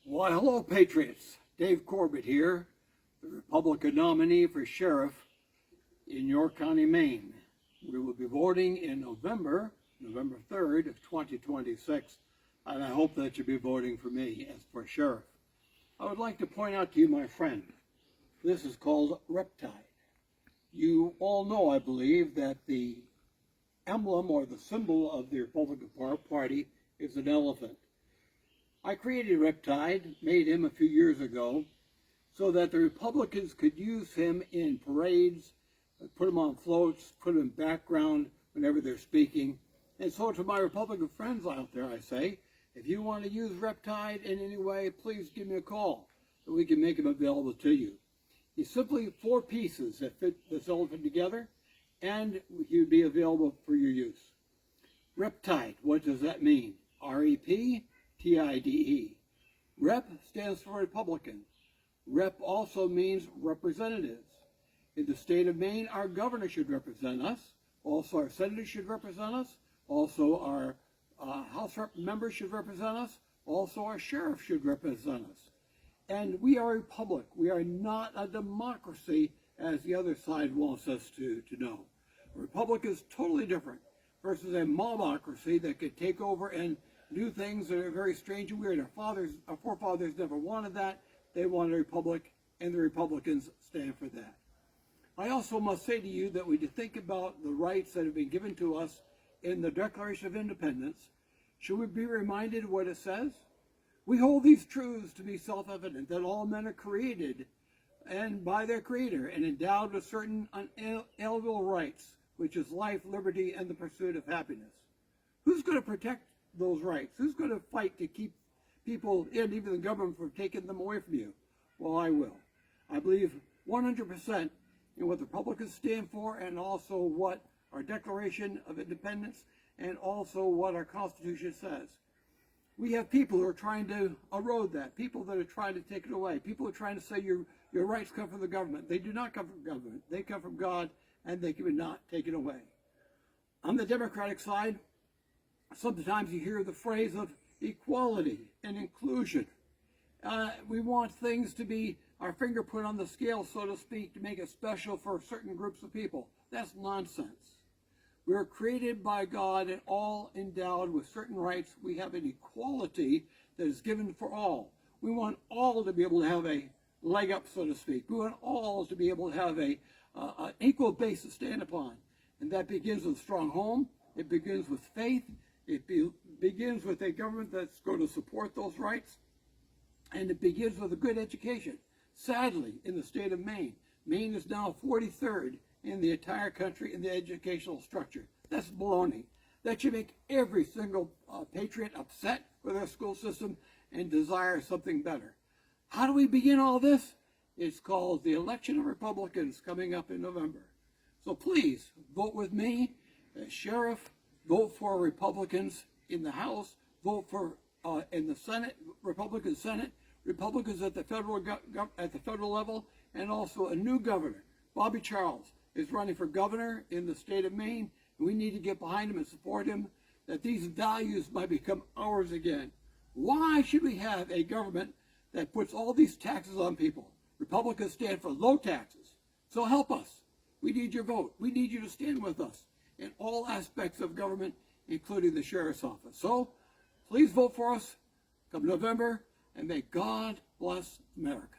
Why, hello, Patriots. Dave Corbett here, the Republican nominee for sheriff in York County, Maine. We will be voting in November 3rd of 2026, and I hope that you'll be voting for me as for sheriff. I would like to point out to you, my friend, this is called Reptide. You all know, I believe, that the emblem or the symbol of the Republican Party is an elephant. I created Riptide, made him a few years ago, so that the Republicans could use him in parades, put him on floats, put him in background whenever they're speaking. And so to my Republican friends out there, I say, if you want to use Riptide in any way, please give me a call, so we can make him available to you. He's simply 4 pieces that fit this elephant together, and he would be available for your use. Reptide, what does that mean? R-E-P-T-I-D-E. Rep stands for Republican. Rep also means representatives. In the state of Maine, our governor should represent us. Also, our senators should represent us. Also, our House members should represent us. Also, our sheriff should represent us. And we are a republic. We are not a democracy, as the other side wants us to know. A republic is totally different versus a mobocracy that could take over and do things that are very strange and weird. Our forefathers never wanted that. They wanted a republic, and the Republicans stand for that. I also must say to you that we need to think about the rights that have been given to us in the Declaration of Independence. Should we be reminded of what it says? We hold these truths to be self-evident, that all men are created and by their Creator and endowed with certain unalienable rights, which is life, liberty, and the pursuit of happiness. Who's going to protect those rights? Who's going to fight to keep people and even the government from taking them away from you? Well, I will. I believe 100% in what the Republicans stand for, and also what our Declaration of Independence and also what our Constitution says. We have people who are trying to erode that, people that are trying to take it away, people who are trying to say your rights come from the government. They do not come from government. They come from God, and they can not take it away. On the Democratic side, sometimes you hear the phrase of equality and inclusion. We want things to be our finger put on the scale, so to speak, to make it special for certain groups of people. That's nonsense. We are created by God and all endowed with certain rights. We have an equality that is given for all. We want all to be able to have a leg up, so to speak. We want all to be able to have an equal base to stand upon. And that begins with a strong home. It begins with faith. It begins with a government that's going to support those rights. And it begins with a good education. Sadly, in the state of Maine, Maine is now 43rd in the entire country in the educational structure. That's baloney. That should make every single patriot upset with our school system and desire something better. How do we begin all this? It's called the election of Republicans coming up in November. So please vote with me as sheriff. Vote for Republicans in the House. Vote for in the Senate, Republican Senate, Republicans at the federal level, and also a new governor. Bobby Charles is running for governor in the state of Maine. We need to get behind him and support him, that these values might become ours again. Why should we have a government that puts all these taxes on people? Republicans stand for low taxes. So help us. We need your vote. We need you to stand with us in all aspects of government, including the sheriff's office. So please vote for us come November, and may God bless America.